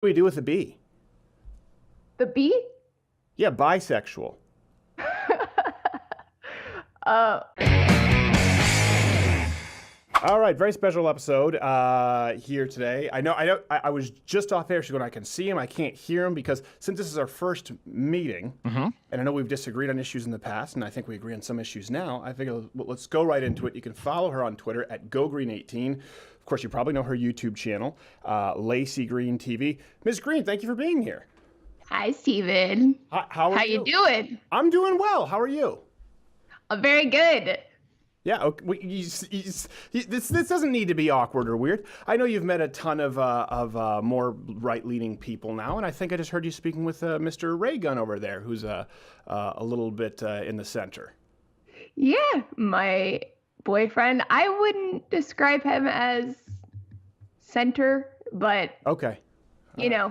What do we do with the B? The B? Yeah, bisexual. Uh, All right, very special episode here today. I was just off air. She's going, I can see him, I can't hear him, because since this is our first meeting, and I know we've disagreed on issues in the past, and I think we agree on some issues now, I figure let's go right into it. You can follow her on Twitter at GoGreen18. Of course, you probably know her YouTube channel, Laci Green TV. Ms. Green, thank you for being here. Hi, Steven. How are you doing? I'm doing well. How are you? Very good. Yeah, okay. This doesn't need to be awkward or weird. I know you've met a ton of more right-leaning people now, and I think I just heard you speaking with Mr. Raygun over there, who's a little bit in the center. Yeah, my boyfriend. I wouldn't describe him as center, but Okay.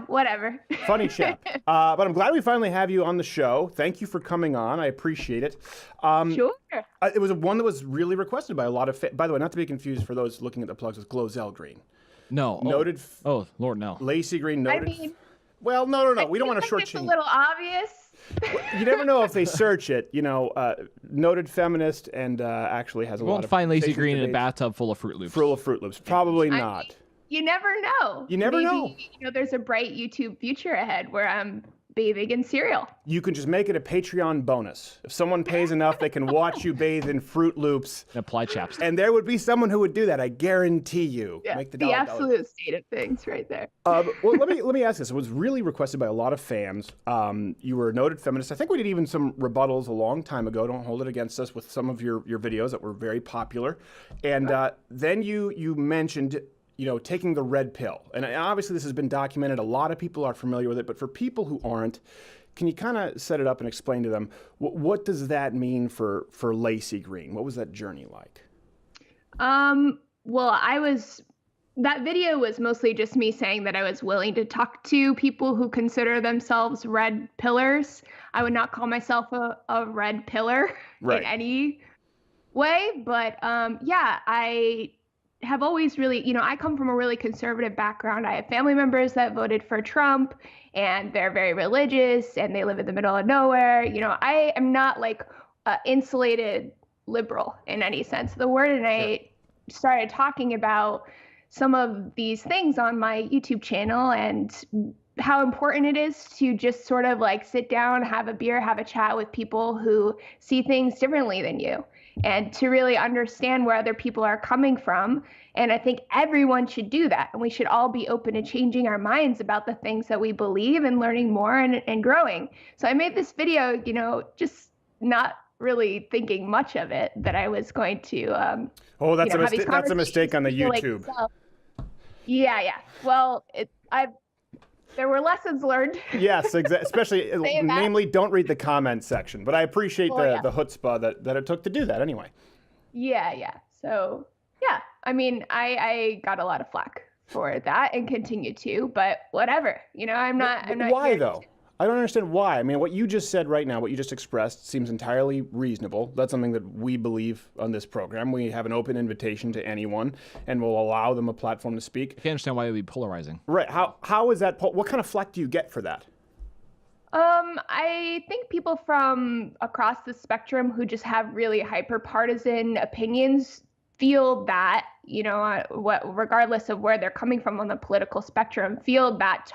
whatever. Funny chap. But I'm glad we finally have you on the show. Thank you for coming on. I appreciate it. Sure. It was one that was really requested by a lot of by the way, not to be confused for those looking at the plugs, with Glozell Green. No. Noted. Oh, Lord, no. Laci Green, noted. I mean, well, no. We don't want to like it's a shortchange. little obvious. You never know if they search it. Noted feminist and actually has a You lot won't of find Laci conversations, Green in a debates. bathtub full of Fruit Loops. Full of Fruit Loops. Probably I not. mean, you never know. You never know. There's a bright YouTube future ahead where I'm bathing in cereal. You can just make it a Patreon bonus. If someone pays enough, they can watch you bathe in Fruit Loops. And apply chapstick. And there would be someone who would do that. I guarantee you. Yeah, Make the the dollar. absolute state of things right there. Well, let me ask this. It was really requested by a lot of fans. You were a noted feminist. I think we did even some rebuttals a long time ago. Don't hold it against us, with some of your videos that were very popular. And then you mentioned, taking the red pill. And obviously this has been documented. A lot of people are familiar with it. But for people who aren't, can you kind of set it up and explain to them, what does that mean for Laci Green? What was that journey like? Well, that video was mostly just me saying that I was willing to talk to people who consider themselves red pillars. I would not call myself a red pillar Right. in any way, but I have always really, I come from a really conservative background. I have family members that voted for Trump, and they're very religious, and they live in the middle of nowhere. I am not like insulated liberal in any sense of the word, and I started talking about some of these things on my YouTube channel and how important it is to just sort of like sit down, have a beer, have a chat with people who see things differently than you, and to really understand where other people are coming from. And I think everyone should do that. And we should all be open to changing our minds about the things that we believe and learning more and growing. So I made this video, just not really thinking much of it, that I was going to That's a mistake on the YouTube. Yeah. Well, there were lessons learned. Yes, especially, namely, don't read the comment section. But I appreciate the chutzpah that it took to do that anyway. Yeah. So, I mean, I got a lot of flack for that and continue to, but whatever. I'm not. Why though? I don't understand why. I mean, what you just said right now, what you just expressed, seems entirely reasonable. That's something that we believe on this program. We have an open invitation to anyone, and we'll allow them a platform to speak. I can't understand why it would be polarizing. Right. How is that? What kind of flack do you get for that? I think people from across the spectrum who just have really hyper-partisan opinions feel that, regardless of where they're coming from on the political spectrum, feel that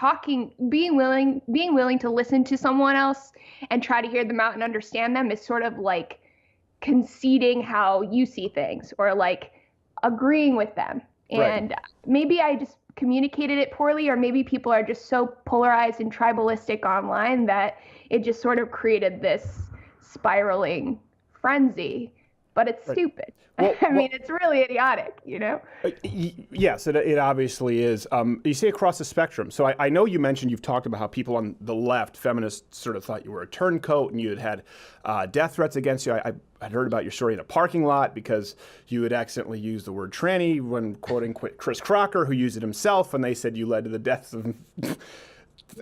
being willing to listen to someone else and try to hear them out and understand them is sort of like conceding how you see things, or like agreeing with them. And maybe I just communicated it poorly, or maybe people are just so polarized and tribalistic online that it just sort of created this spiraling frenzy. But it's stupid. Well, I mean, it's really idiotic, Yes, it obviously is. You say across the spectrum. So I know you mentioned, you've talked about how people on the left, feminists, sort of thought you were a turncoat, and you had death threats against you. I'd heard about your story in a parking lot because you had accidentally used the word tranny when quoting Chris Crocker, who used it himself, and they said you led to the deaths of... Yes.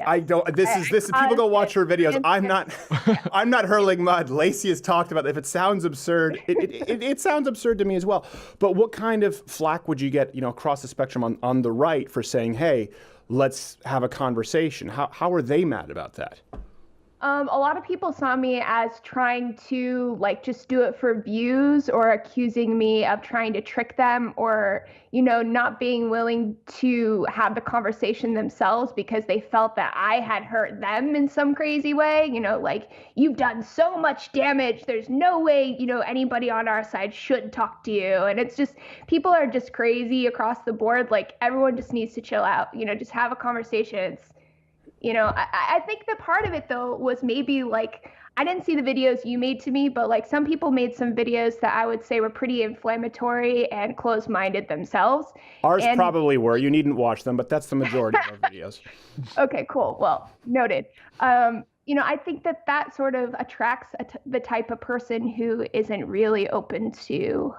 I don't. People go watch her videos. I'm not hurling mud. Laci has talked about that. If it sounds absurd, it sounds absurd to me as well. But what kind of flack would you get, across the spectrum on the right for saying, hey, let's have a conversation. How are they mad about that? A lot of people saw me as trying to like just do it for views or accusing me of trying to trick them or, not being willing to have the conversation themselves because they felt that I had hurt them in some crazy way. Like, you've done so much damage. There's no way, anybody on our side should talk to you. And it's just, people are just crazy across the board. Like, everyone just needs to chill out, just have a conversation. I think the part of it, though, was maybe like, I didn't see the videos you made to me, but like some people made some videos that I would say were pretty inflammatory and closed-minded themselves. Ours probably were. You needn't watch them, but that's the majority of our videos. Okay, cool. Well, noted. I think that sort of attracts the type of person who isn't really open to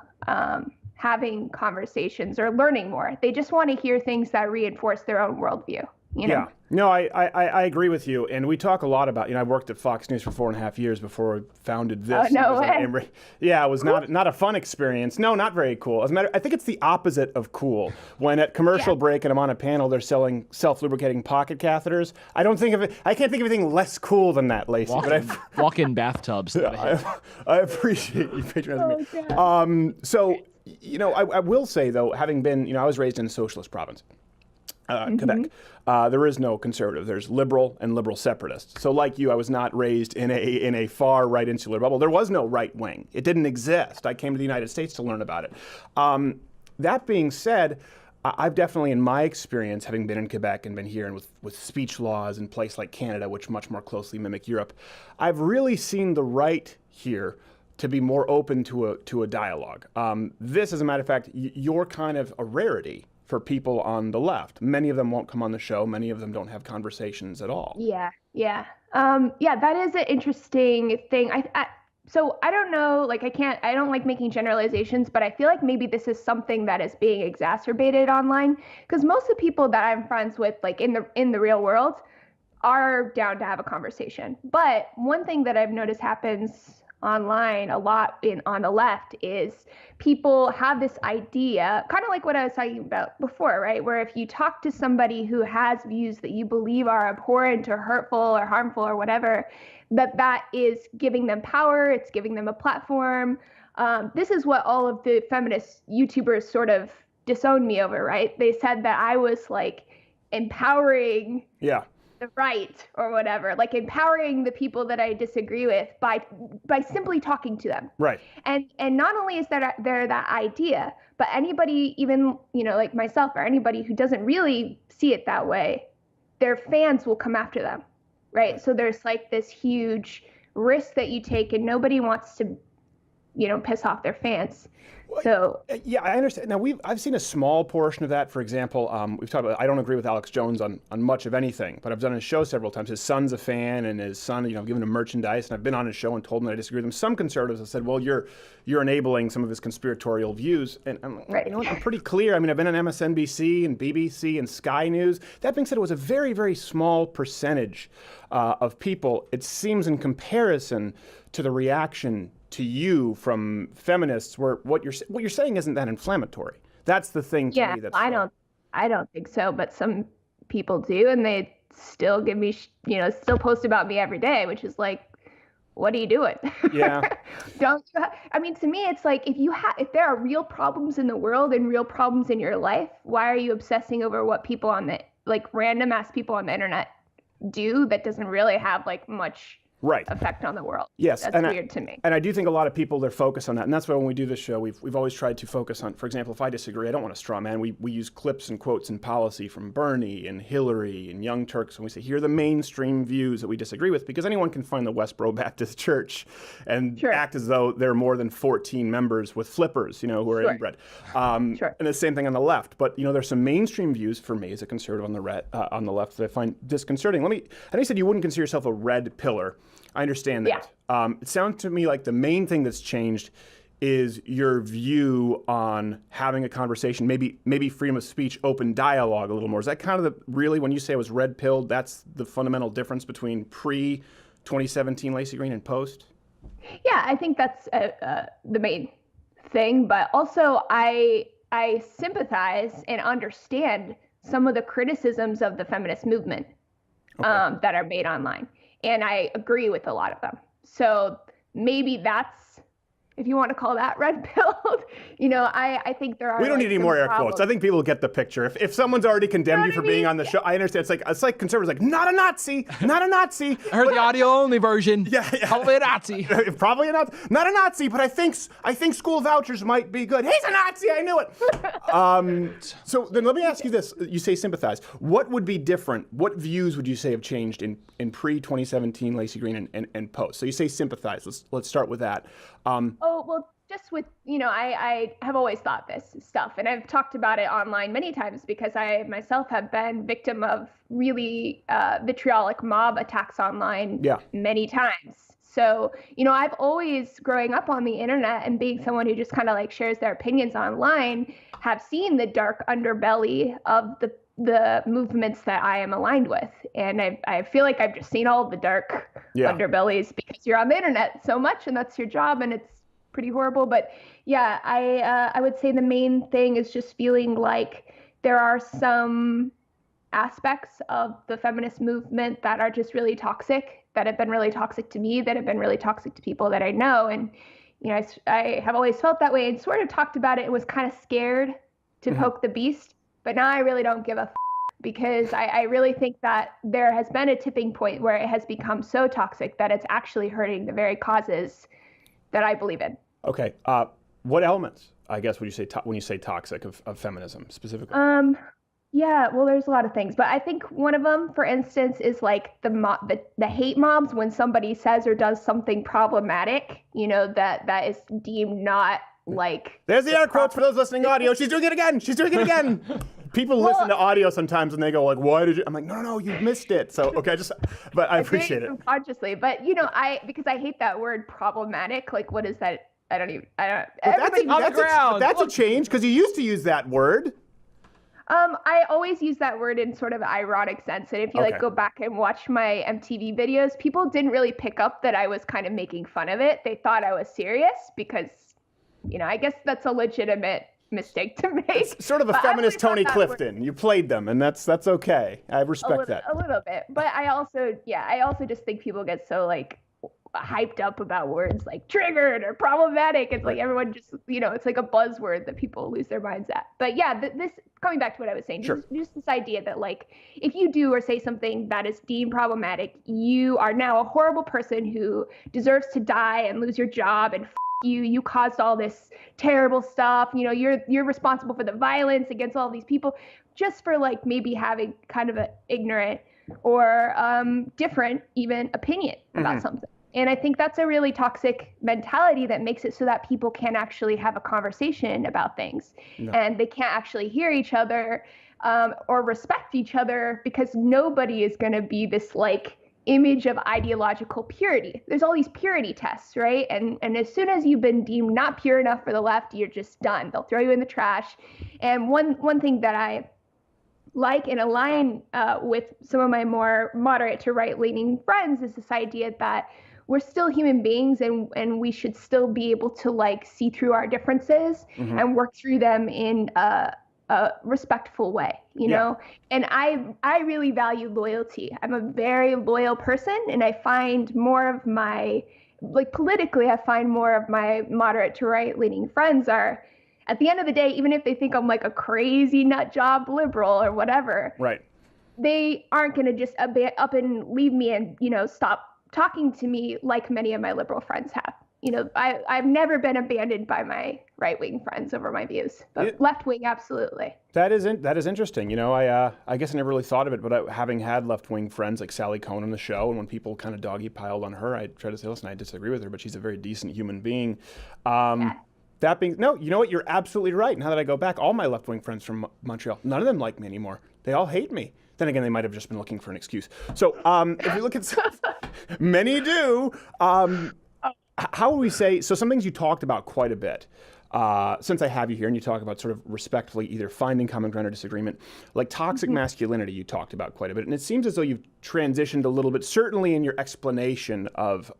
having conversations or learning more. They just want to hear things that reinforce their own worldview. Yeah. No, I agree with you. And we talk a lot about, I worked at Fox News for 4.5 years before I founded this. Oh, no way. Yeah, it was not a fun experience. No, not very cool. As a matter, I think it's the opposite of cool. When at commercial break and I'm on a panel, they're selling self-lubricating pocket catheters. I can't think of anything less cool than that, Laci. Walk-in bathtubs. I appreciate you patronizing me. So, I will say, though, having been, I was raised in a socialist province. Quebec. There is no conservative. There's liberal and liberal separatists. So like you, I was not raised in a far right insular bubble. There was no right wing. It didn't exist. I came to the United States to learn about it. That being said, I've definitely, in my experience, having been in Quebec and been here and with speech laws in place like Canada, which much more closely mimic Europe, I've really seen the right here to be more open to a dialogue. This, as a matter of fact, you're kind of a rarity for people on the left. Many of them won't come on the show. Many of them don't have conversations at all. Yeah. That is an interesting thing. So I don't know, like I don't like making generalizations, but I feel like maybe this is something that is being exacerbated online because most of the people that I'm friends with, like in the real world, are down to have a conversation. But one thing that I've noticed happens online a lot on the left is people have this idea, kind of like what I was talking about before, right? Where if you talk to somebody who has views that you believe are abhorrent or hurtful or harmful or whatever, that is giving them power, it's giving them a platform. This is what all of the feminist YouTubers sort of disowned me over, right? They said that I was like empowering the right or whatever, like empowering the people that I disagree with by simply talking to them. Right. And not only is there that idea, but anybody, even, like myself or anybody who doesn't really see it that way, their fans will come after them. Right. So there's like this huge risk that you take and nobody wants to, piss off their fans. So yeah, I understand. Now I've seen a small portion of that. For example, we've talked about. I don't agree with Alex Jones on much of anything, but I've done his show several times. His son's a fan, and his son, I've given him merchandise, and I've been on his show and told him that I disagree with him. Some conservatives have said, "Well, you're enabling some of his conspiratorial views," and I'm pretty clear. I mean, I've been on MSNBC and BBC and Sky News. That being said, it was a very, very small percentage of people. It seems, in comparison to the reaction to you from feminists, where what you're saying isn't that inflammatory. That's the thing to me. That's I don't think so, but some people do, and they still give me, still post about me every day, which is like, what are you doing? Yeah. I mean, to me, it's like if there are real problems in the world and real problems in your life, why are you obsessing over what people on the random ass people on the internet do that doesn't really have like much effect on the world? Yes, that's weird to me. And I do think a lot of people, they're focused on that, and that's why when we do this show, we've always tried to focus on. For example, if I disagree, I don't want to straw man. We use clips and quotes and policy from Bernie and Hillary and Young Turks, and we say here are the mainstream views that we disagree with, because anyone can find the Westboro Baptist Church and act as though there are more than 14 members with flippers, who are inbred. And the same thing on the left. But there's some mainstream views for me as a conservative on the left that I find disconcerting. I know you said you wouldn't consider yourself a red pillar. I understand that. Yeah. It sounds to me like the main thing that's changed is your view on having a conversation, maybe freedom of speech, open dialogue a little more. Is that kind of really, when you say I was red pilled, that's the fundamental difference between pre-2017 Laci Green and post? Yeah, I think that's the main thing. But also I sympathize and understand some of the criticisms of the feminist movement that are made online. And I agree with a lot of them. So maybe that's, if you want to call that red pilled, I think there are. We don't need any more air problems. quotes. I think people get the picture. If someone's already condemned you for being on the show, I understand. It's like conservatives like, not a Nazi, not a Nazi. I heard the audio only version. Yeah. Probably a Nazi. Probably not a Nazi, but I think school vouchers might be good. He's a Nazi, I knew it. So then let me ask you this. You say sympathize. What would be different? What views would you say have changed in pre-2017 Laci Green and post? So you say sympathize. Let's start with that. Just with, I have always thought this stuff, and I've talked about it online many times because I myself have been victim of really vitriolic mob attacks online many times. So, I've always, growing up on the internet and being someone who just kind of like shares their opinions online, have seen the dark underbelly of the movements that I am aligned with. And I feel like I've just seen all the dark underbellies because you're on the internet so much and that's your job, and it's pretty horrible. But yeah, I would say the main thing is just feeling like there are some aspects of the feminist movement that are just really toxic, that have been really toxic to me, that have been really toxic to people that I know. And, I have always felt that way and sort of talked about it and was kind of scared to poke the beast. But now I really don't give a because I really think that there has been a tipping point where it has become so toxic that it's actually hurting the very causes that I believe in. Okay. What elements, I guess, would you say when you say toxic of feminism specifically? Yeah, well, there's a lot of things, but I think one of them, for instance, is like the hate mobs when somebody says or does something problematic, that is deemed not like. There's the air quotes for those listening audio. She's doing it again. People listen to audio sometimes and they go like, "Why did you?" I'm like, "No, you missed it." So okay, but I appreciate it subconsciously. But because I hate that word problematic. Like, what is that? I don't. That's a change because you used to use that word. I always use that word in sort of ironic sense. And if you go back and watch my MTV videos, people didn't really pick up that I was kind of making fun of it. They thought I was serious because, I guess that's a legitimate mistake to make. It's sort of a feminist Tony Clifton. You played them, and that's okay. I respect that. A little bit. But I also just think people get so like hyped up about words like triggered or problematic. It's like everyone just, it's like a buzzword that people lose their minds at. But yeah, this coming back to what I was saying, just this idea that like, if you do or say something that is deemed problematic, you are now a horrible person who deserves to die and lose your job, and you caused all this terrible stuff. You're responsible for the violence against all these people just for like maybe having kind of an ignorant or different even opinion about something. And I think that's a really toxic mentality that makes it so that people can't actually have a conversation about things. No. And they can't actually hear each other or respect each other because nobody is going to be this like image of ideological purity. There's all these purity tests, right? And as soon as you've been deemed not pure enough for the left, you're just done. They'll throw you in the trash. And one thing that I like and align with some of my more moderate to right-leaning friends is this idea that we're still human beings and we should still be able to like see through our differences and work through them in a respectful way, you know? And I really value loyalty. I'm a very loyal person, and I find more of my, like politically, I find more of my moderate to right-leaning friends are, at the end of the day, even if they think I'm like a crazy nut job liberal or whatever, right, they aren't going to just up and leave me and, stop talking to me like many of my liberal friends have. I've never been abandoned by my right-wing friends over my views, but left-wing, absolutely. That is interesting. I guess I never really thought of it, but having had left-wing friends like Sally Cohn on the show, and when people kind of doggy-piled on her, I try to say, listen, I disagree with her, but she's a very decent human being. That being, no, you know what? You're absolutely right. Now that I go back, all my left-wing friends from Montreal, none of them like me anymore. They all hate me. Then again, they might have just been looking for an excuse. So if you look at many do. How would we say, so some things you talked about quite a bit, since I have you here and you talk about sort of respectfully either finding common ground or disagreement, like toxic masculinity you talked about quite a bit. And it seems as though you've transitioned a little bit, certainly in your explanation of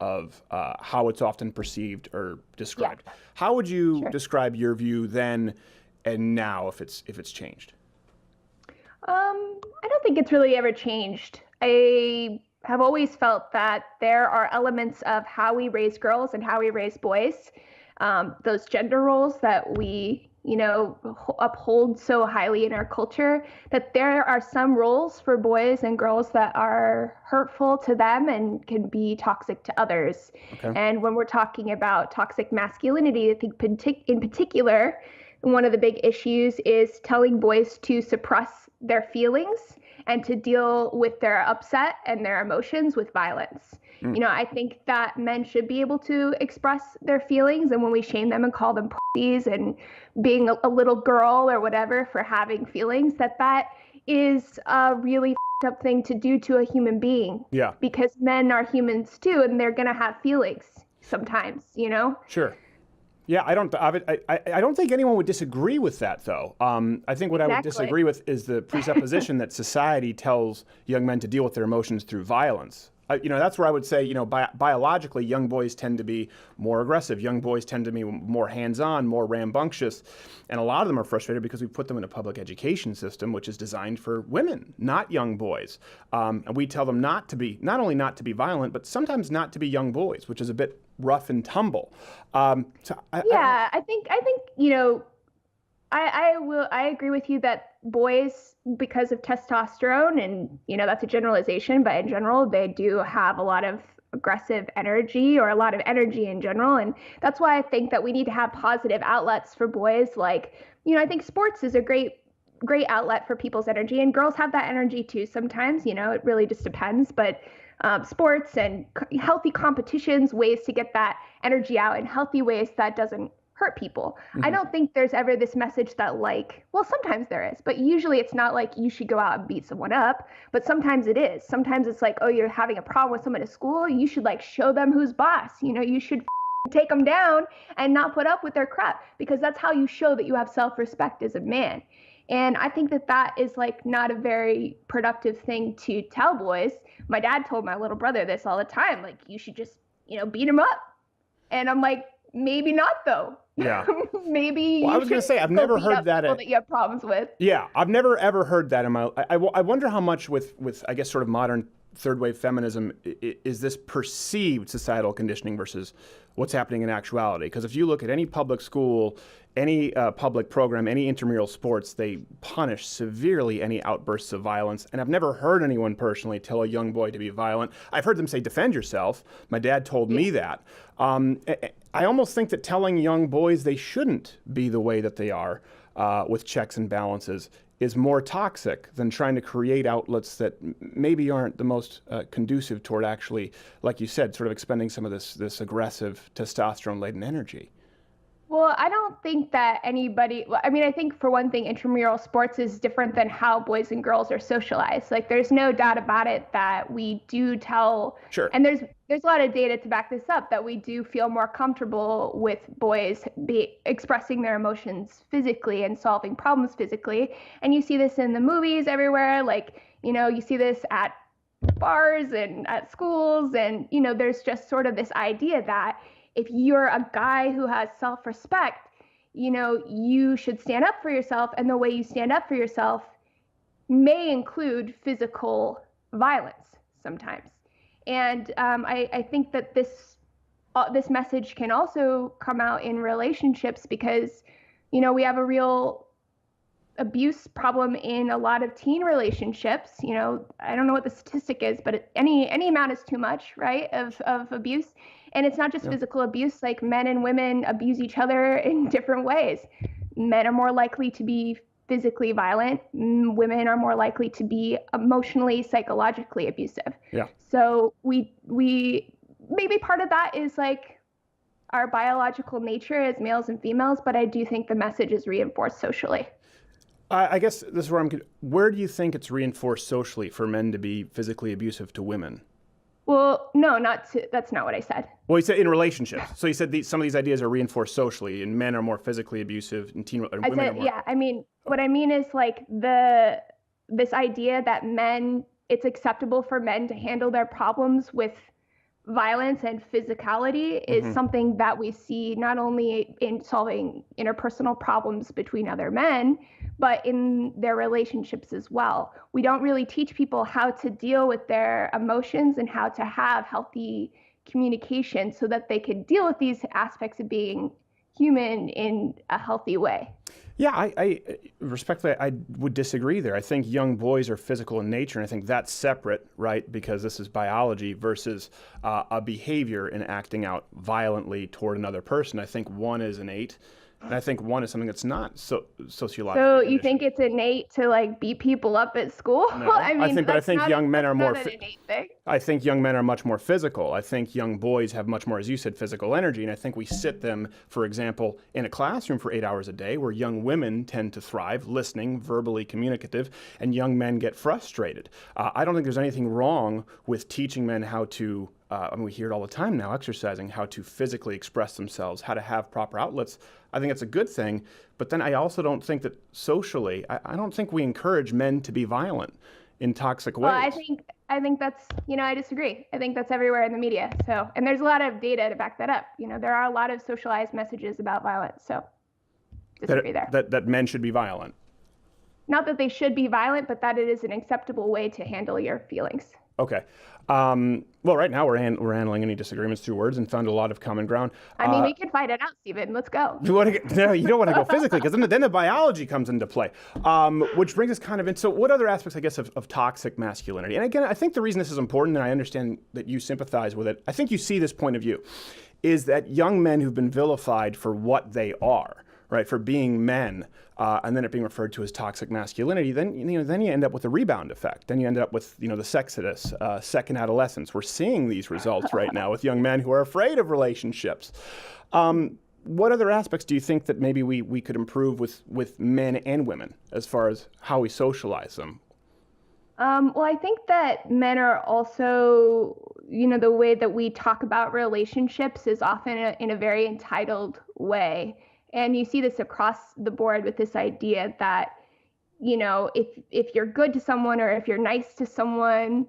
how it's often perceived or described. Yeah. How would you describe your view then and now if it's changed? I don't think it's really ever changed. I have always felt that there are elements of how we raise girls and how we raise boys, those gender roles that we, uphold so highly in our culture, that there are some roles for boys and girls that are hurtful to them and can be toxic to others. Okay. And when we're talking about toxic masculinity, I think in particular, one of the big issues is telling boys to suppress their feelings and to deal with their upset and their emotions with violence. I think that men should be able to express their feelings, and when we shame them and call them pussies and being a little girl or whatever for having feelings, that is a really up thing to do to a human being. Yeah. Because men are humans too, and they're gonna have feelings sometimes, Sure. Yeah, I don't think anyone would disagree with that, though. I think what I would disagree with is the presupposition that society tells young men to deal with their emotions through violence. That's where I would say, biologically, young boys tend to be more aggressive. Young boys tend to be more hands-on, more rambunctious. And a lot of them are frustrated because we put them in a public education system, which is designed for women, not young boys. And we tell them not only not to be violent, but sometimes not to be young boys, which is a bit rough and tumble. I think I agree with you that boys, because of testosterone, and that's a generalization, but in general they do have a lot of aggressive energy, or a lot of energy in general, and that's why I think that we need to have positive outlets for boys. Like, I think sports is a great outlet for people's energy, and girls have that energy too sometimes. It really just depends, but sports and healthy competitions, ways to get that energy out in healthy ways that doesn't hurt people. I don't think there's ever this message that sometimes there is, but usually it's not like you should go out and beat someone up, but sometimes it is. Sometimes it's like, oh, you're having a problem with someone at school, you should show them who's boss. You should take them down and not put up with their crap, because that's how you show that you have self-respect as a man. And I think that is not a very productive thing to tell boys. My dad told my little brother this all the time, you should just, beat him up. And I'm like, maybe not though. Yeah. Maybe. Well, I was going to say, I've never heard that. That you have problems with. Yeah, I've never ever heard that in my. I wonder how much with I guess sort of modern third wave feminism is this perceived societal conditioning versus what's happening in actuality. Because if you look at any public school, any public program, any intramural sports, they punish severely any outbursts of violence. And I've never heard anyone personally tell a young boy to be violent. I've heard them say, defend yourself. My dad told me that. I almost think that telling young boys they shouldn't be the way that they are with checks and balances is more toxic than trying to create outlets that maybe aren't the most conducive toward actually, like you said, sort of expending some of this aggressive testosterone-laden energy. Well, I don't think that anybody, I think for one thing, intramural sports is different than how boys and girls are socialized. There's no doubt about it that we do tell, sure. And there's a lot of data to back this up, that we do feel more comfortable with boys expressing their emotions physically and solving problems physically. And you see this in the movies everywhere. You see this at bars and at schools, and, there's just sort of this idea that if you're a guy who has self-respect, you should stand up for yourself. And the way you stand up for yourself may include physical violence sometimes. And I think that this message can also come out in relationships, because, we have a real abuse problem in a lot of teen relationships. I don't know what the statistic is, but any amount is too much, right, of abuse. And it's not just physical abuse. Men and women abuse each other in different ways. Men are more likely to be physically violent. Women are more likely to be emotionally, psychologically abusive. Yeah. So we maybe part of that is our biological nature as males and females, but I do think the message is reinforced socially. I guess this is where where do you think it's reinforced socially for men to be physically abusive to women? Well, no, that's not what I said. Well, you said in relationships. So you said some of these ideas are reinforced socially, and men are more physically abusive, and women are more. Yeah, what I mean is this idea that it's acceptable for men to handle their problems with violence and physicality is something that we see not only in solving interpersonal problems between other men, but in their relationships as well. We don't really teach people how to deal with their emotions and how to have healthy communication so that they can deal with these aspects of being human in a healthy way. Yeah, I respectfully, I would disagree there. I think young boys are physical in nature, and I think that's separate, right? Because this is biology versus a behavior in acting out violently toward another person. I think one is innate, and I think one is something that's not sociological. So you think it's innate to like beat people up at school? No, I think young men are more. An innate thing. I think young men are much more physical. I think young boys have much more, as you said, physical energy. And I think we sit them, for example, in a classroom for 8 hours a day, where young women tend to thrive, listening, verbally communicative, and young men get frustrated. I don't think there's anything wrong with teaching men how to. We hear it all the time now, exercising, how to physically express themselves, how to have proper outlets. I think it's a good thing. But then I also don't think that socially, I don't think we encourage men to be violent in toxic ways. Well, I think that's, I disagree. I think that's everywhere in the media. So, and there's a lot of data to back that up. There are a lot of socialized messages about violence. So, disagree there. That men should be violent. Not that they should be violent, but that it is an acceptable way to handle your feelings. Okay. Well, right now we're handling any disagreements through words and found a lot of common ground. I mean, we can fight it out, Stephen. Let's go. You don't want to go physically, because then the biology comes into play, which brings us kind of into, so what other aspects, I guess, of toxic masculinity? And again, I think the reason this is important, and I understand that you sympathize with it, I think you see this point of view, is that young men who've been vilified for what they are, right, for being men, and then it being referred to as toxic masculinity, then you end up with a rebound effect. Then you end up with the sexodus, second adolescence. We're seeing these results right now with young men who are afraid of relationships. What other aspects do you think that maybe we could improve with men and women as far as how we socialize them? Well, I think that men are also, the way that we talk about relationships is often in a very entitled way. And you see this across the board with this idea that, if you're good to someone or if you're nice to someone,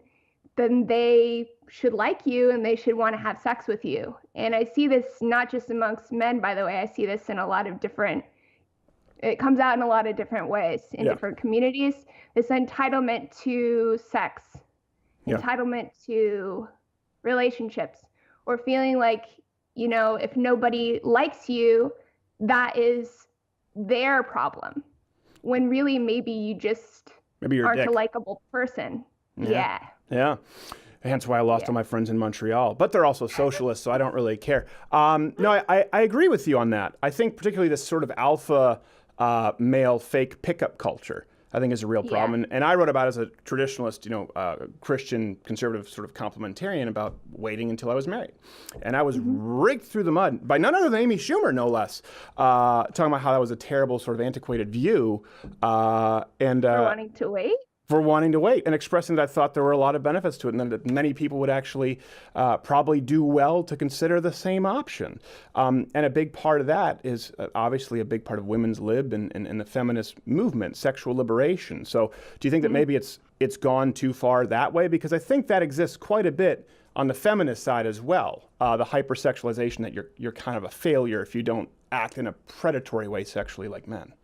then they should like you and they should want to have sex with you. And I see this not just amongst men, by the way. I see this in a lot of different, it comes out in a lot of different ways in different communities. This entitlement to sex, entitlement to relationships, or feeling like, if nobody likes you, that is their problem, when really maybe you're aren't a likable person. Yeah. Hence why I lost all my friends in Montreal. But they're also socialists, so I don't really care. No, I agree with you on that. I think particularly this sort of alpha male fake pickup culture, I think, is a real problem. And I wrote about, as a traditionalist, Christian conservative sort of complementarian, about waiting until I was married. And I was raked through the mud by none other than Amy Schumer, no less, talking about how that was a terrible sort of antiquated view. For wanting to wait? For wanting to wait, and expressing that I thought there were a lot of benefits to it, and then that many people would actually probably do well to consider the same option. And a big part of that is obviously a big part of women's lib and the feminist movement, sexual liberation. So do you think that maybe it's gone too far that way? Because I think that exists quite a bit on the feminist side as well. The hypersexualization that you're kind of a failure if you don't act in a predatory way sexually like men.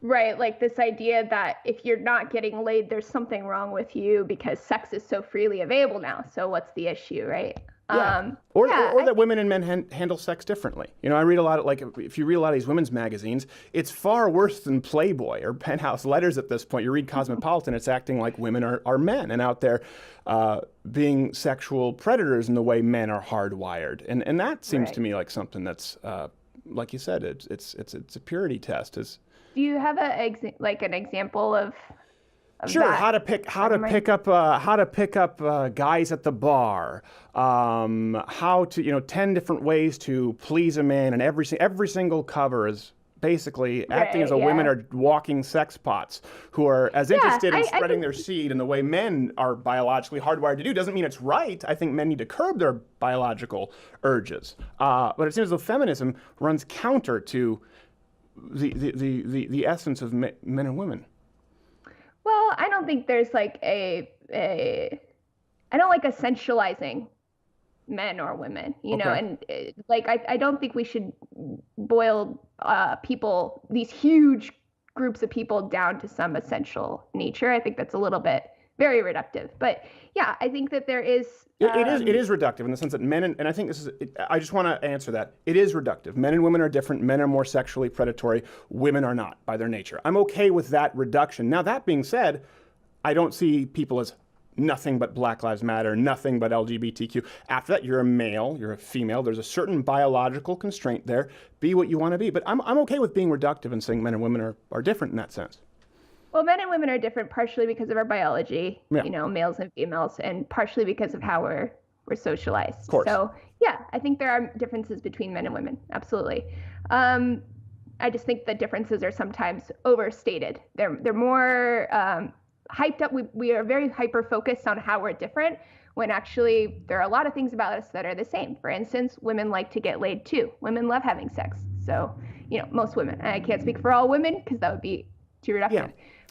Right, like this idea that if you're not getting laid, there's something wrong with you because sex is so freely available now. So what's the issue, right? Yeah. Or that women and men handle sex differently. I read a lot of, if you read a lot of these women's magazines, it's far worse than Playboy or Penthouse Letters at this point. You read Cosmopolitan, it's acting like women are men and out there being sexual predators in the way men are hardwired. And that seems to me like something that's, like you said, it's a purity test. Do you have an example of sure, that? how to pick up guys at the bar, how to 10 different ways to please a man, and every single cover is basically acting as though women are walking sex pots who are as interested in spreading their seed in the way men are biologically hardwired to do. Doesn't mean it's right. I think men need to curb their biological urges, but it seems as though feminism runs counter to the essence of men and women. Well, I don't think there's like I don't like essentializing men or women, and I don't think we should boil people, these huge groups of people down to some essential nature. I think that's a little bit very reductive. But yeah, I think that there is. It is reductive in the sense that men, and I think this is, I just want to answer that. It is reductive. Men and women are different. Men are more sexually predatory. Women are not by their nature. I'm okay with that reduction. Now, that being said, I don't see people as nothing but Black Lives Matter, nothing but LGBTQ. After that, you're a male, you're a female. There's a certain biological constraint there. Be what you want to be. But I'm okay with being reductive and saying men and women are different in that sense. Well, men and women are different partially because of our biology, Yeah. males and females, and partially because of how we're socialized. Of course. So yeah, I think there are differences between men and women. Absolutely. I just think the differences are sometimes overstated. They're more hyped up. We are very hyper focused on how we're different, when actually there are a lot of things about us that are the same. For instance, women like to get laid too. Women love having sex. So most women. I can't speak for all women because that would be too reductive. Yeah.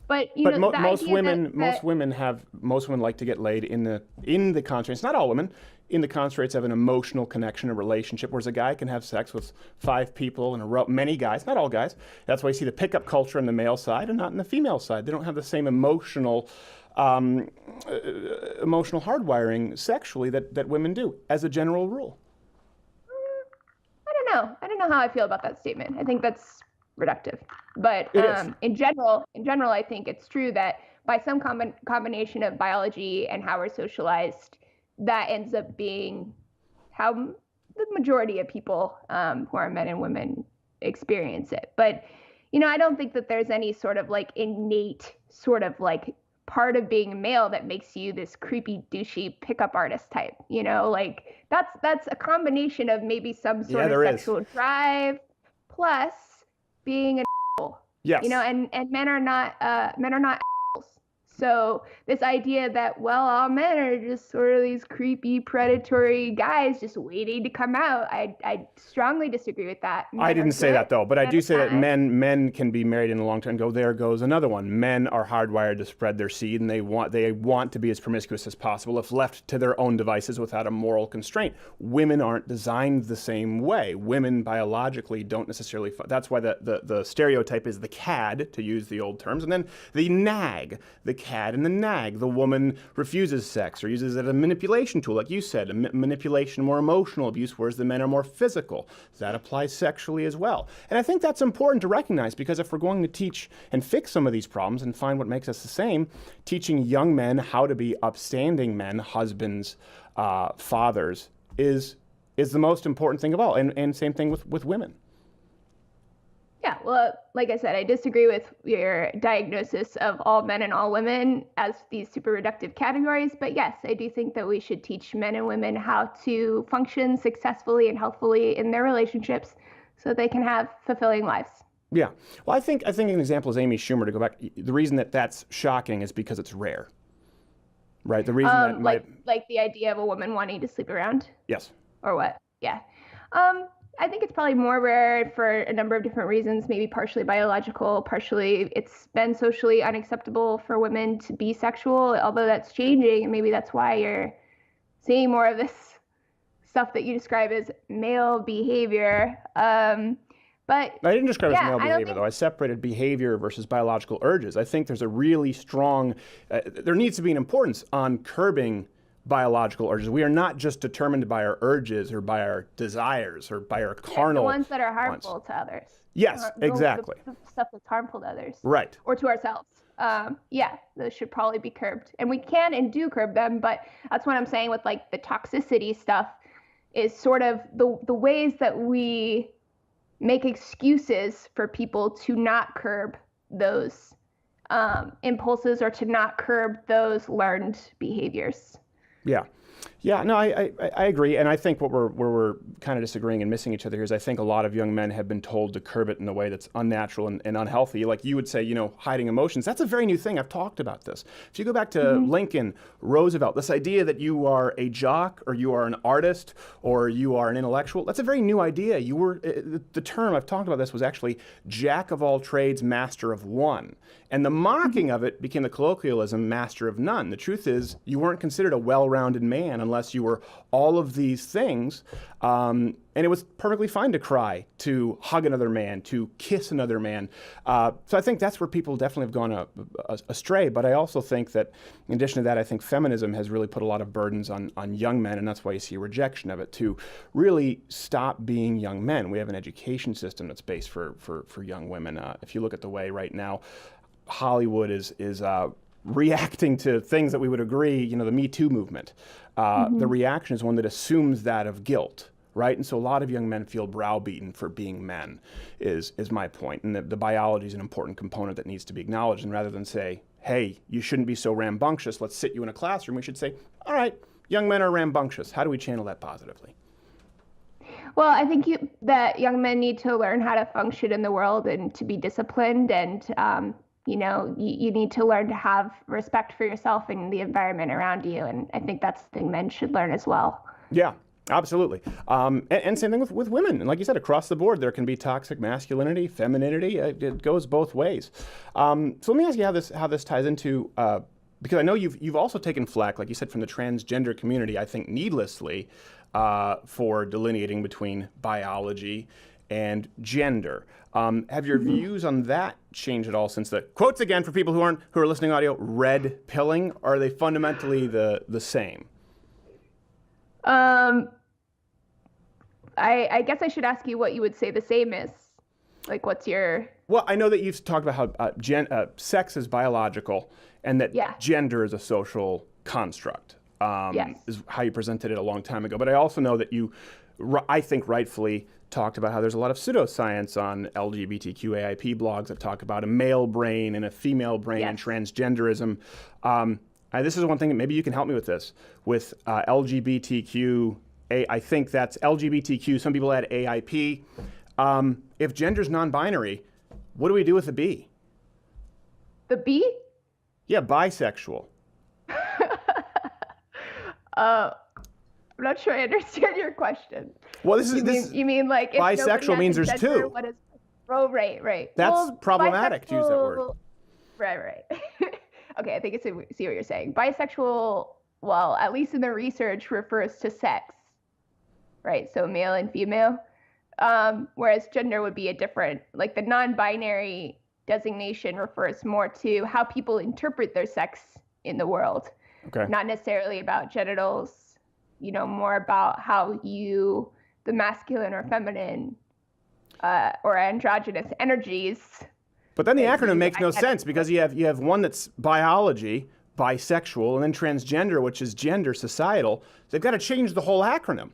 But most women like to get laid in the constraints. Not all women, in the constraints of an emotional connection, a relationship, whereas a guy can have sex with 5 people in a row. Many guys, not all guys. That's why you see the pickup culture on the male side and not in the female side. They don't have the same emotional hardwiring sexually that women do, as a general rule. I don't know how I feel about that statement. I think that's reductive. But in general, I think it's true that by some combination of biology and how we're socialized, that ends up being how the majority of people who are men and women experience it. But, I don't think that there's any sort of like innate sort of like part of being a male that makes you this creepy, douchey pickup artist type. Like that's a combination of maybe some sort of sexual drive plus being an asshole. Yes. And men are not assholes. So this idea that all men are just sort of these creepy, predatory guys just waiting to come out, I strongly disagree with that. I didn't say that though, but I do say that men can be married in the long term and go, there goes another one. Men are hardwired to spread their seed, and they want to be as promiscuous as possible if left to their own devices without a moral constraint. Women aren't designed the same way. Women biologically don't necessarily. That's why the stereotype is the cad, to use the old terms, and then the nag, the cad and the nag. The woman refuses sex or uses it as a manipulation tool, like you said, manipulation, more emotional abuse, whereas the men are more physical. That applies sexually as well. And I think that's important to recognize, because if we're going to teach and fix some of these problems and find what makes us the same, teaching young men how to be upstanding men, husbands, fathers, is the most important thing of all. And same thing with women. Yeah, well, like I said, I disagree with your diagnosis of all men and all women as these super reductive categories. But yes, I do think that we should teach men and women how to function successfully and healthfully in their relationships so they can have fulfilling lives. Yeah. Well, I think an example is Amy Schumer, to go back. The reason that's shocking is because it's rare. Right? The reason that like the idea of a woman wanting to sleep around? Yes. Or what? Yeah. I think it's probably more rare for a number of different reasons, maybe partially biological, partially it's been socially unacceptable for women to be sexual, although that's changing, and maybe that's why you're seeing more of this stuff that you describe as male behavior. But I didn't describe it as male behavior, though. I separated behavior versus biological urges. I think there's a really strong, there needs to be an importance on curbing biological urges. We are not just determined by our urges or by our desires or by our carnal the ones that are harmful to others. Yes, exactly. The stuff that's harmful to others. Right. Or to ourselves. Those should probably be curbed. And we can and do curb them, but that's what I'm saying with like the toxicity stuff is sort of the ways that we make excuses for people to not curb those impulses or to not curb those learned behaviors. Yeah, no, I agree, and I think where we're kind of disagreeing and missing each other here is I think a lot of young men have been told to curb it in a way that's unnatural and unhealthy. Like you would say, hiding emotions. That's a very new thing. I've talked about this. If you go back to Lincoln, Roosevelt, this idea that you are a jock or you are an artist or you are an intellectual, that's a very new idea. The term, I've talked about this, was actually jack of all trades, master of one. And the mocking of it became the colloquialism, master of none. The truth is, you weren't considered a well-rounded well-rounded man unless you were all of these things. And it was perfectly fine to cry, to hug another man, to kiss another man. So I think that's where people definitely have gone astray. But I also think that, in addition to that, I think feminism has really put a lot of burdens on young men, and that's why you see a rejection of it, to really stop being young men. We have an education system that's based for young women. If you look at the way right now Hollywood is reacting to things that we would agree, the Me Too movement. The reaction is one that assumes that of guilt, right? And so a lot of young men feel browbeaten for being men, is my point. And the biology is an important component that needs to be acknowledged. And rather than say, hey, you shouldn't be so rambunctious, let's sit you in a classroom, we should say, all right, young men are rambunctious. How do we channel that positively? Well, I think that young men need to learn how to function in the world and to be disciplined, and you need to learn to have respect for yourself and the environment around you. And I think that's the thing men should learn as well. Yeah, absolutely. And same thing with women. And like you said, across the board, there can be toxic masculinity, femininity. It goes both ways. So let me ask you how this ties into, because I know you've also taken flack, like you said, from the transgender community, I think needlessly, for delineating between biology and gender. Have your views on that changed at all since the quotes, again, for people who are listening audio, red pilling? Are they fundamentally the same? I guess I should ask you what you would say the same is. Like, what's your... Well, I know that you've talked about how sex is biological and that gender is a social construct. Is how you presented it a long time ago. But I also know that you, I think rightfully, talked about how there's a lot of pseudoscience on LGBTQAIP blogs that talk about a male brain and a female brain and transgenderism. This is one thing that maybe you can help me with this. With LGBTQ, I think that's LGBTQ, some people add AIP. If gender's non-binary, what do we do with the B? The B? Yeah, bisexual. I'm not sure I understand your question. Well, you mean like if bisexual means there's gender, two. What is? Oh, right. That's problematic to use that word. Right. Okay, I think I see what you're saying. Bisexual, well, at least in the research, refers to sex, right? So male and female. Whereas gender would be a different, like the non-binary designation refers more to how people interpret their sex in the world. Okay. Not necessarily about genitals, more about how the masculine or feminine or androgynous energies. But then the acronym makes no sense because you have one that's biology, bisexual, and then transgender, which is gender, societal. They've got to change the whole acronym.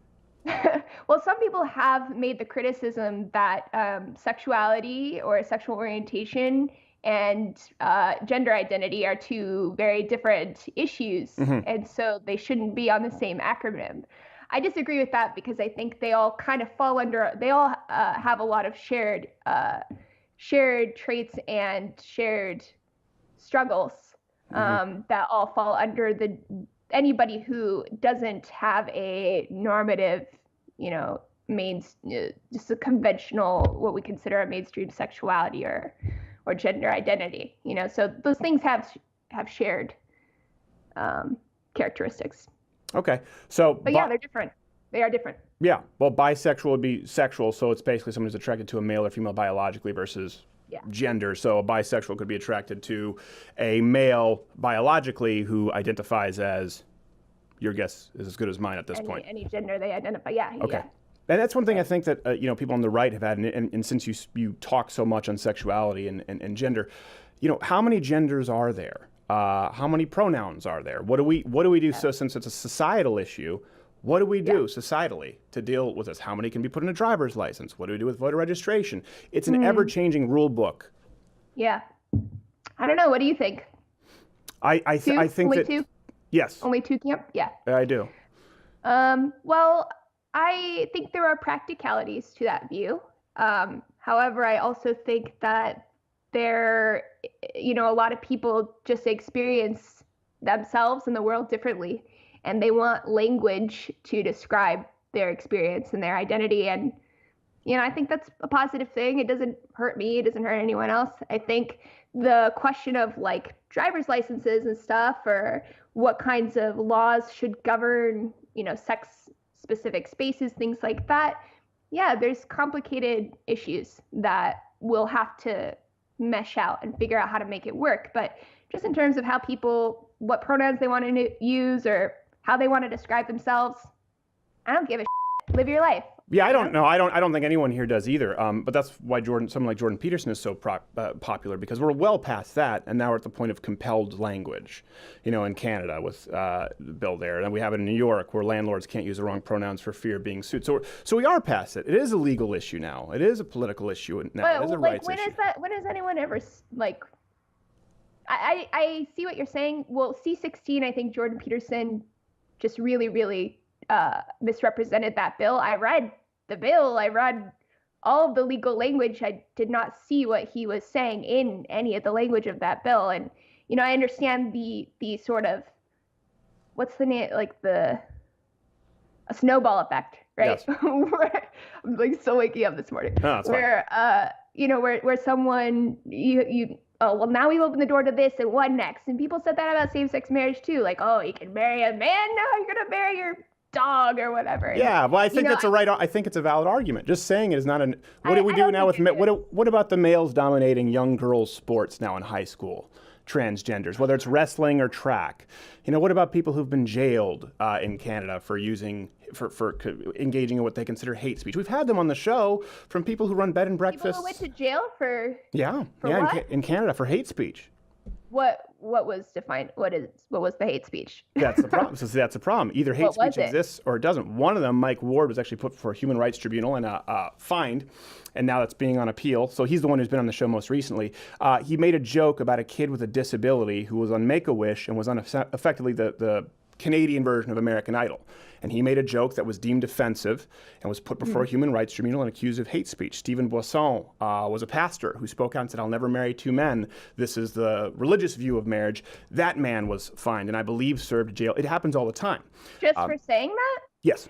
Well, some people have made the criticism that sexuality or sexual orientation and gender identity are two very different issues, and so they shouldn't be on the same acronym. I disagree with that because I think they all kind of fall under, they all have a lot of shared traits and shared struggles that all fall under anybody who doesn't have a normative, just a conventional, what we consider a mainstream sexuality or gender identity, so those things have shared characteristics. Okay, so but yeah, they're different. They are different. Yeah, well, bisexual would be sexual, so it's basically someone who's attracted to a male or female biologically versus gender. So a bisexual could be attracted to a male biologically who identifies as, your guess is as good as mine at this point. Any gender they identify, Okay. Yeah. And that's one thing I think that people on the right have had, and since you talk so much on sexuality and gender, how many genders are there? How many pronouns are there? What do we do? So since it's a societal issue, what do we do societally to deal with this? How many can be put in a driver's license? What do we do with voter registration? It's an ever-changing rule book. Yeah. I don't know. What do you think? I think only that two? Yes. Only two camp? Yeah. I do. Well, I think there are practicalities to that view. However, I also think that a lot of people just experience themselves and the world differently, and they want language to describe their experience and their identity. And, I think that's a positive thing. It doesn't hurt me. It doesn't hurt anyone else. I think the question of like driver's licenses and stuff, or what kinds of laws should govern, sex specific spaces, things like that. Yeah, there's complicated issues that we'll have to mesh out and figure out how to make it work. But just in terms of how people, what pronouns they want to use or how they want to describe themselves, I don't give a shit. Live your life. Yeah, I don't know. I don't think anyone here does either. But that's why someone like Jordan Peterson is so popular, because we're well past that, and now we're at the point of compelled language. In Canada with the bill there, and we have it in New York where landlords can't use the wrong pronouns for fear of being sued. So we are past it. It is a legal issue now. It is a political issue now. But, it is a rights issue. When has anyone ever like? I see what you're saying. Well, C-16, I think Jordan Peterson just really, really misrepresented that bill. I read the bill. I read all of the legal language. I did not see what he was saying in any of the language of that bill. And, I understand the sort of, what's the name, like a snowball effect, right? Yes. I'm like so waking up this morning. No, that's where, fine. Where someone, oh, well, now we've opened the door to this and what next? And people said that about same-sex marriage too. Like, oh, you can marry a man, now you're going to marry your dog or whatever. Yeah, well, I think that's I think it's a valid argument. Just saying it is not an. What do we do now with what about the males dominating young girls' sports now in high school? Transgenders, whether it's wrestling or track. What about people who've been jailed in Canada for engaging in what they consider hate speech? We've had them on the show from people who run bed and breakfasts. People who went to jail for. What? In Canada for hate speech. What was defined? What was the hate speech? That's the problem. So that's the problem. Either hate speech exists or it doesn't. One of them, Mike Ward, was actually put before a human rights tribunal and fined, and now that's being on appeal. So he's the one who's been on the show most recently. He made a joke about a kid with a disability who was on Make-A-Wish and was on effectively the Canadian version of American Idol. And he made a joke that was deemed offensive and was put before a human rights tribunal and accused of hate speech. Stephen Boisson was a pastor who spoke out and said, "I'll never marry two men. This is the religious view of marriage." That man was fined and I believe served jail. It happens all the time. Just for saying that? Yes.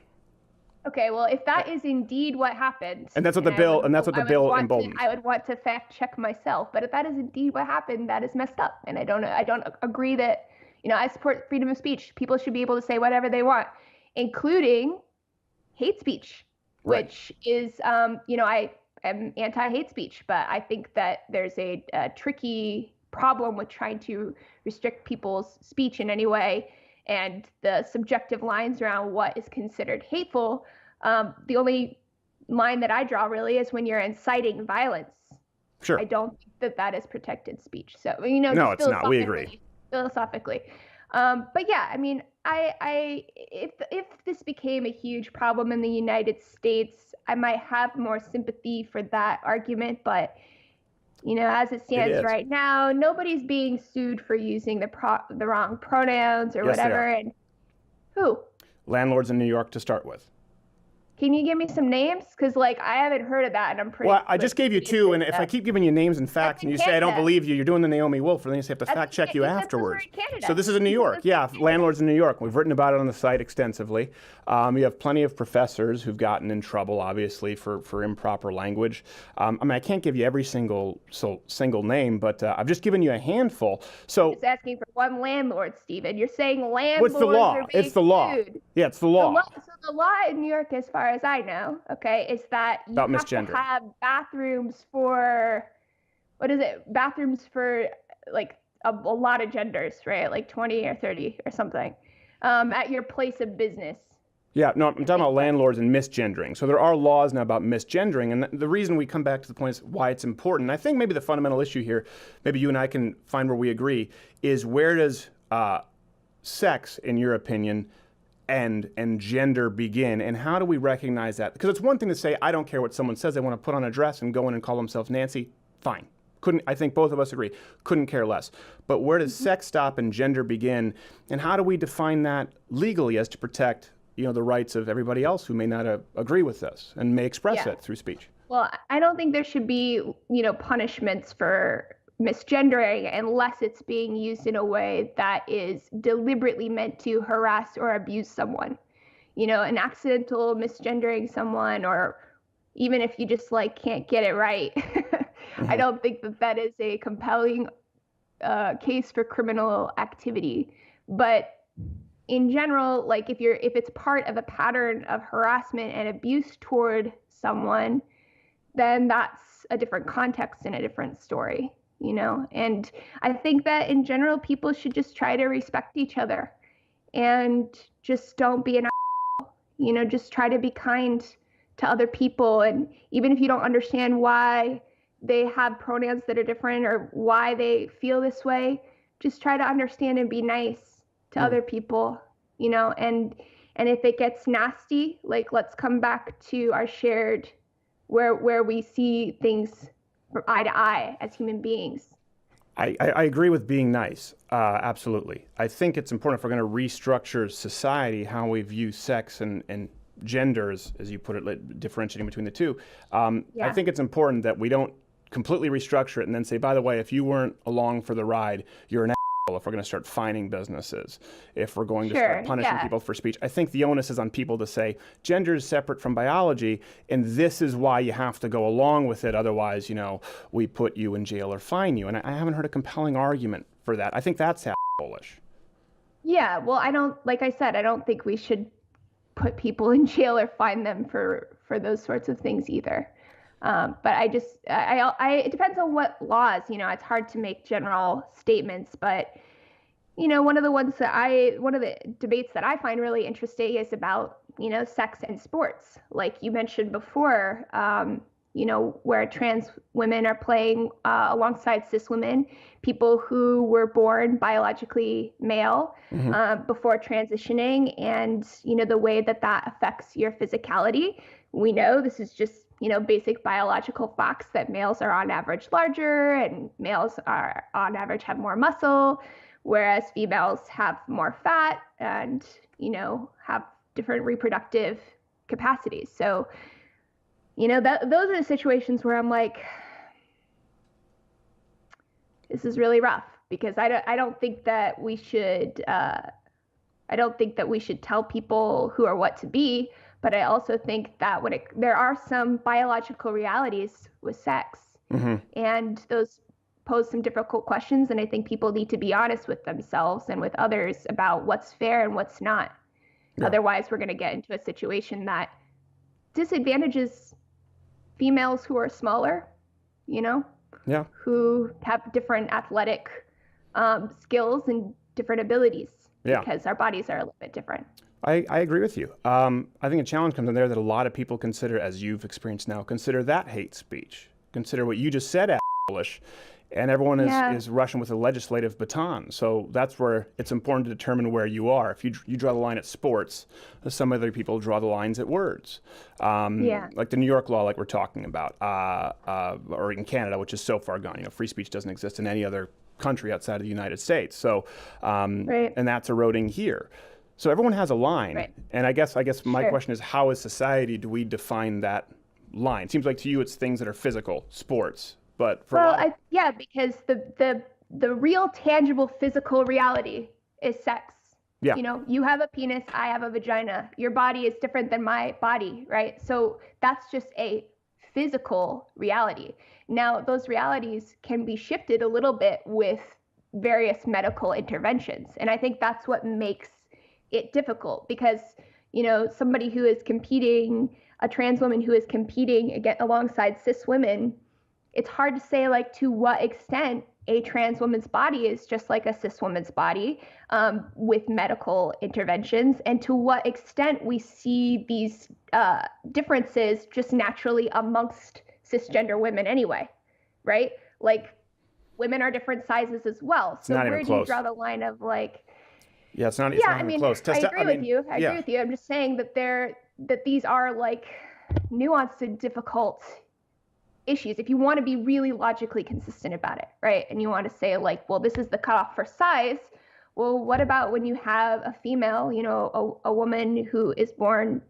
Okay, well, if that is indeed what happened, and that's what the bill emboldens. I would want to fact check myself, but if that is indeed what happened, that is messed up, and I don't agree that. I support freedom of speech. People should be able to say whatever they want, including hate speech, right. Which is, I am anti-hate speech, but I think that there's a tricky problem with trying to restrict people's speech in any way, and the subjective lines around what is considered hateful. The only line that I draw really is when you're inciting violence. Sure. I don't think that is protected speech. So, no, it's not. We agree. Philosophically. But yeah, I mean, if this became a huge problem in the United States, I might have more sympathy for that argument. But, as it stands right now, nobody's being sued for using the wrong pronouns or whatever. And who? Landlords in New York to start with. Can you give me some names? Because, I haven't heard of that, and I'm pretty... Well, I just gave you two, and if I keep giving you names and facts, and you say I don't believe you, you're doing the Naomi Wolf, and then you have to fact check you afterwards. So this is in New York. Yeah, landlords in New York. We've written about it on the site extensively. You have plenty of professors who've gotten in trouble, obviously, for improper language. I can't give you every single name, but I've just given you a handful. So I'm just asking for one landlord, Stephen. You're saying landlords what's the law? Are being It's the law. sued. Yeah, it's the law. So the law in New York, as far as I know, okay, is that you About have to misgendering. have bathrooms for, bathrooms for a lot of genders, right? Like 20 or 30 or something, at your place of business. Yeah, no, I'm talking about landlords and misgendering. So there are laws now about misgendering, and the reason we come back to the point is why it's important. I think maybe the fundamental issue here, maybe you and I can find where we agree, is where does sex, in your opinion, end and gender begin, and how do we recognize that? Because it's one thing to say, I don't care what someone says, they want to put on a dress and go in and call themselves Nancy, fine. I think both of us agree, couldn't care less. But where does sex stop and gender begin, and how do we define that legally as to protect the rights of everybody else who may not agree with this and may express it through speech? Well, I don't think there should be, punishments for misgendering unless it's being used in a way that is deliberately meant to harass or abuse someone. An accidental misgendering someone, or even if you just can't get it right, I don't think that that is a compelling case for criminal activity. But in general, like if it's part of a pattern of harassment and abuse toward someone, then that's a different context and a different story, you know? And I think that in general, people should just try to respect each other and just don't be an you know, just try to be kind to other people. And even if you don't understand why they have pronouns that are different or why they feel this way, just try to understand and be nice to other people, you know. And if it gets nasty, like, let's come back to our shared where we see things from eye to eye as human beings. I agree with being nice, absolutely. I think it's important if we're going to restructure society, how we view sex and genders, as you put it, differentiating between the two. I think it's important that we don't completely restructure it and then say, by the way, if you weren't along for the ride, you're an asshole. If we're going to start fining businesses, if we're going to start punishing people for speech. I think the onus is on people to say gender is separate from biology, and this is why you have to go along with it. Otherwise, you know, we put you in jail or fine you. And I haven't heard a compelling argument for that. I think that's foolish. Yeah, well, like I said, I don't think we should put people in jail or fine them for those sorts of things either. But it depends on what laws, you know, it's hard to make general statements, but, you know, one of the debates that I find really interesting is about, you know, sex and sports. Like you mentioned before, you know, where trans women are playing alongside cis women, people who were born biologically male before transitioning, and, you know, the way that affects your physicality. We know this is just, you know, basic biological facts that males are on average larger and males are on average have more muscle, whereas females have more fat and, you know, have different reproductive capacities. So, you know, those are the situations where I'm like, this is really rough, because I don't think that we should tell people who are what to be. But I also think that there are some biological realities with sex, and those pose some difficult questions. And I think people need to be honest with themselves and with others about what's fair and what's not. Yeah. Otherwise, we're going to get into a situation that disadvantages females who are smaller, you know, who have different athletic skills and different abilities, because our bodies are a little bit different. I agree with you. I think a challenge comes in there that a lot of people consider, as you've experienced now, consider that hate speech. Consider what you just said foolish, and everyone is rushing with a legislative baton. So that's where it's important to determine where you are. If you draw the line at sports, some other people draw the lines at words. Like the New York law, like we're talking about, or in Canada, which is so far gone. You know, free speech doesn't exist in any other country outside of the United States. So, and that's eroding here. So everyone has a line, and I guess my question is, how as society do we define that line? It seems like to you it's things that are physical, sports, but for because the real tangible physical reality is sex. Yeah. You know, you have a penis, I have a vagina. Your body is different than my body, right? So that's just a physical reality. Now, those realities can be shifted a little bit with various medical interventions, and I think that's what makes it difficult, because, you know, somebody who is competing, a trans woman who is competing alongside cis women, it's hard to say, like, to what extent a trans woman's body is just like a cis woman's body with medical interventions, and to what extent we see these differences just naturally amongst cisgender women anyway, right? Like, women are different sizes as well. So where do you draw the line of, like, it's not even close. I agree with you. I agree with you. I'm just saying that these are, like, nuanced and difficult issues. If you want to be really logically consistent about it, right? And you want to say, like, well, this is the cutoff for size. Well, what about when you have a female, you know, a woman who is born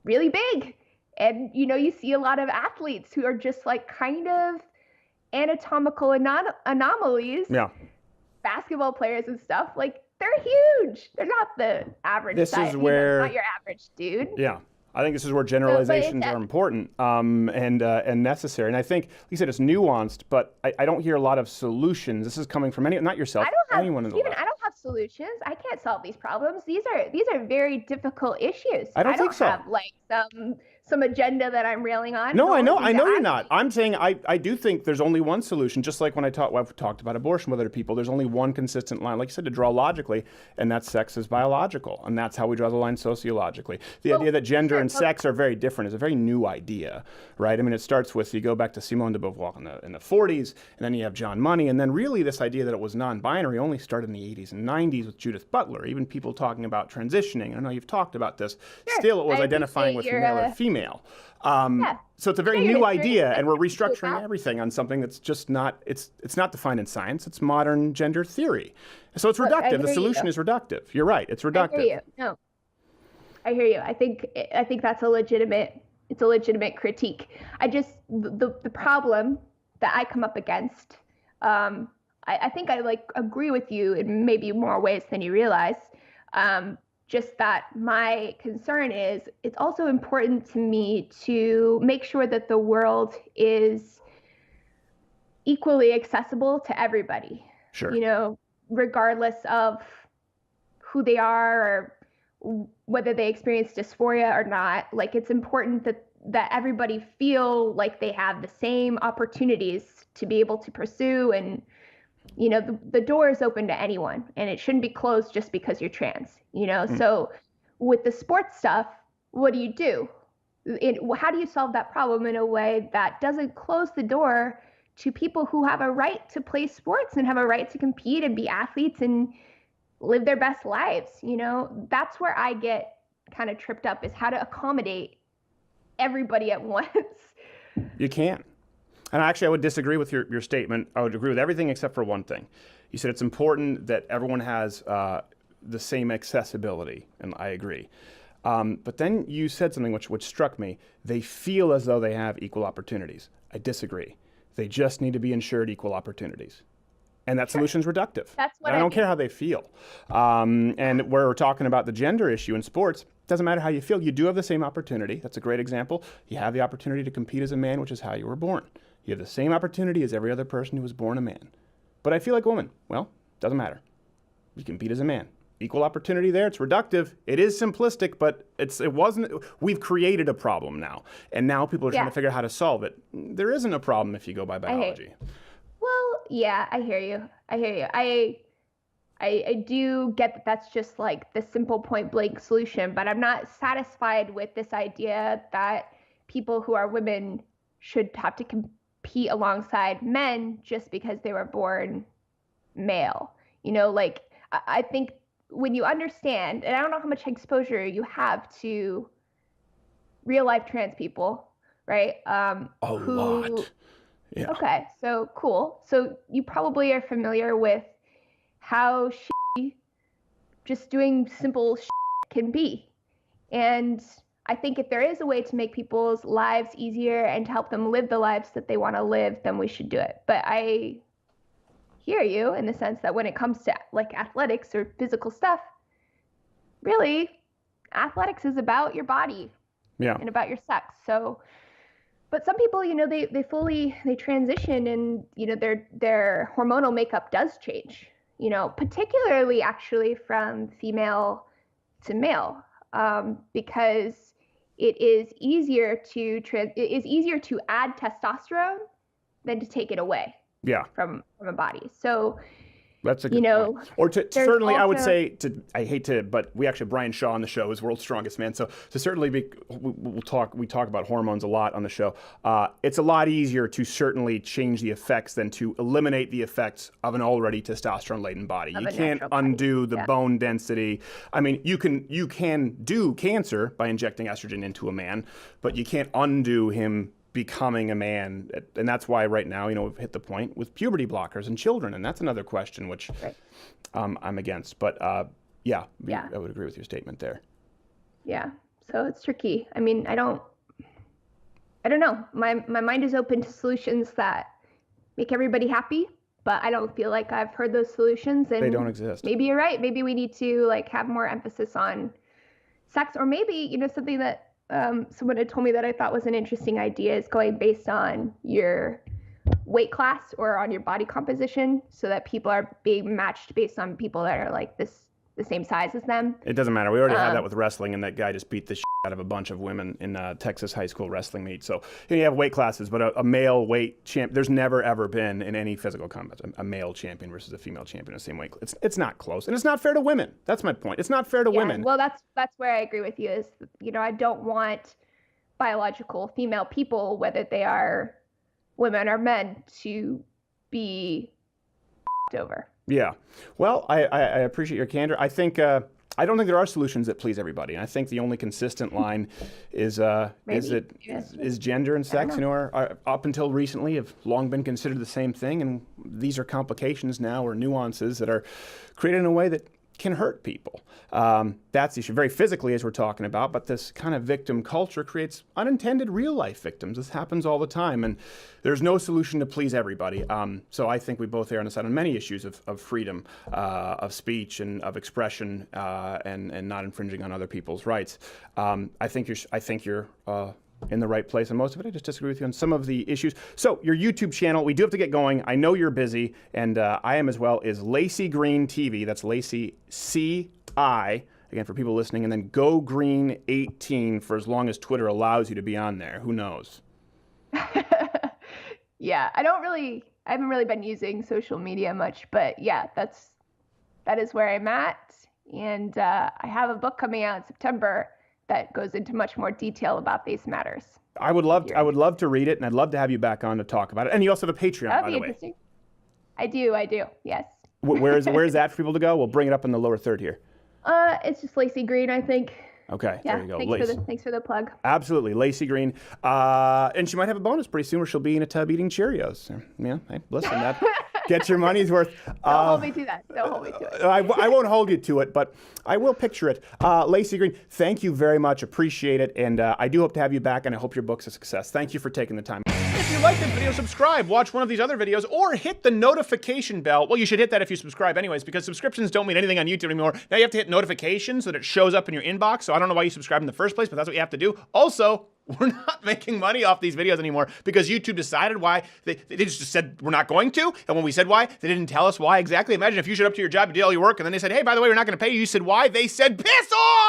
really big, and, you know, you see a lot of athletes who are just, like, kind of anatomical anomalies. Yeah. Basketball players and stuff, like, they're huge. They're not the average size. This is where, not your average dude. Yeah. I think this is where But generalizations are important and necessary. And I think, like you said, it's nuanced, but I don't hear a lot of solutions. This is coming from not yourself, I don't have anyone in the Stephen, left. I don't have solutions. I can't solve these problems. These are very difficult issues. I don't think don't so. have like some agenda that I'm railing on. No, The I only know, thing I that know you're not. I'm saying I do think there's only one solution. Just like when I've talked about abortion with other people, there's only one consistent line, like you said, to draw logically, and that sex is biological, and that's how we draw the line sociologically. The idea that gender and sex are very different is a very new idea, right? I mean, it starts with, you go back to Simone de Beauvoir in the 40s, and then you have John Money, and then really this idea that it was non-binary only started in the 80s and 90s with Judith Butler. Even people talking about transitioning. I know you've talked about this. Sure, Still, it was I identifying with appreciate male your, or female. yeah. So it's a very Yeah, new your idea, and we're experience restructuring that. everything on something that's just not, it's not defined in science, it's modern gender theory. So it's Look, I reductive. The hear solution you. is reductive. You're right, it's I reductive. hear you. No, I hear you. I think that's a legitimate critique. I just the problem that I come up against. I think I like agree with you in maybe more ways than you realize. Just that my concern is it's also important to me to make sure that the world is equally accessible to everybody. Sure. You know, regardless of who they are or whether they experience dysphoria or not. Like, it's important that everybody feel like they have the same opportunities to be able to pursue, and the door is open to anyone, and it shouldn't be closed just because you're trans. So with the sports stuff, what do? How do you solve that problem in a way that doesn't close the door to people who have a right to play sports and have a right to compete and be athletes and live their best lives? That's where I get kind of tripped up, is how to accommodate everybody at once. You can. And actually, I would disagree with your statement. I would agree with everything except for one thing. You said it's important that everyone has the same accessibility, and I agree. But then you said something which struck me. They feel as though they have equal opportunities. I disagree. They just need to be ensured equal opportunities. And that solution's reductive. That's what I don't mean. care how they feel. And where we're talking about the gender issue in sports, doesn't matter how you feel. You do have the same opportunity. That's a great example. You have the opportunity to compete as a man, which is how you were born. You have the same opportunity as every other person who was born a man. But I feel like a woman. Well, doesn't matter. You compete as a man. Equal opportunity there. It's reductive. It is simplistic, but it wasn't. We've created a problem now, and now people are trying to figure out how to solve it. There isn't a problem if you go by biology. Well, yeah, I hear you. I do get that that's just like the simple point blank solution, but I'm not satisfied with this idea that people who are women should have to compete alongside men just because they were born male. Like, I think when you understand, and I don't know how much exposure you have to real life trans people, right? A lot. Yeah. Okay, so cool. So you probably are familiar with how just doing simple can be. And I think if there is a way to make people's lives easier and to help them live the lives that they want to live, then we should do it. But I hear you in the sense that when it comes to like athletics or physical stuff, really, athletics is about your body and about your sex. So, but some people, they transition, and their hormonal makeup does change. Particularly actually from female to male, because it is easier to add testosterone than to take it away. Yeah. From a body. So that's a good point. Or certainly, I would say I hate to, but we actually have Brian Shaw on the show, is World's Strongest Man. So to certainly we talk about hormones a lot on the show. It's a lot easier to certainly change the effects than to eliminate the effects of an already testosterone-laden body. You can't undo the bone density. I mean, you can do cancer by injecting estrogen into a man, but you can't undo him becoming a man. And that's why right now, we've hit the point with puberty blockers in children, and that's another question which I'm against. But I would agree with your statement there. Yeah, so it's tricky. I mean, I don't know. My mind is open to solutions that make everybody happy, but I don't feel like I've heard those solutions, and they don't exist. Maybe you're right. Maybe we need to have more emphasis on sex, or maybe something that someone had told me that I thought was an interesting idea is going based on your weight class or on your body composition, so that people are being matched based on people that are like the same size as them. It doesn't matter. We already had that with wrestling, and that guy just beat the shit out of a bunch of women in Texas high school wrestling meet. So you have weight classes, but a male weight champ, there's never ever been in any physical combat a male champion versus a female champion in the same weight. It's not close, and it's not fair to women. That's my point. It's not fair to women. Well, that's where I agree with you. Is I don't want biological female people, whether they are women or men, to be over. Yeah. Well, I appreciate your candor. I think I don't think there are solutions that please everybody. And I think the only consistent line is gender and sex. Are up until recently have long been considered the same thing, and these are complications now or nuances that are created in a way that can hurt people. That's the issue, very physically, as we're talking about, but this kind of victim culture creates unintended real-life victims. This happens all the time, and there's no solution to please everybody. So I think we both err on the side on many issues of freedom, of speech and of expression, and not infringing on other people's rights. I think you're in the right place on most of it. I just disagree with you on some of the issues. So your YouTube channel, we do have to get going. I know you're busy, and I am as well, is Laci Green TV. That's Laci C-I, again, for people listening, and then Go Green 18 for as long as Twitter allows you to be on there. Who knows? Yeah, I haven't really been using social media much, but yeah, that is where I'm at. And I have a book coming out in September that goes into much more detail about these matters. I would love to read it, and I'd love to have you back on to talk about it. And you also have a Patreon, That by would the be way. interesting. I do, yes. Where is that for people to go? We'll bring it up in the lower third here. It's just Laci Green, I think. Okay, Yeah, there you go. thanks for the plug. Absolutely, Laci Green. And she might have a bonus pretty soon where she'll be in a tub eating Cheerios. Yeah, hey, listen, that gets your money's worth. Don't hold me to that. Don't hold me to it. I won't hold you to it, but I will picture it. Laci Green, thank you very much. Appreciate it. And I do hope to have you back, and I hope your book's a success. Thank you for taking the time. If you like this video, subscribe, watch one of these other videos, or hit the notification bell. Well, you should hit that if you subscribe anyways, because subscriptions don't mean anything on YouTube anymore. Now you have to hit notifications so that it shows up in your inbox. So I don't know why you subscribe in the first place, but that's what you have to do. Also, we're not making money off these videos anymore because YouTube decided why. They just said we're not going to. And when we said why, they didn't tell us why exactly. Imagine if you showed up to your job, you did all your work, and then they said, hey, by the way, we're not going to pay you. You said why? They said, piss off!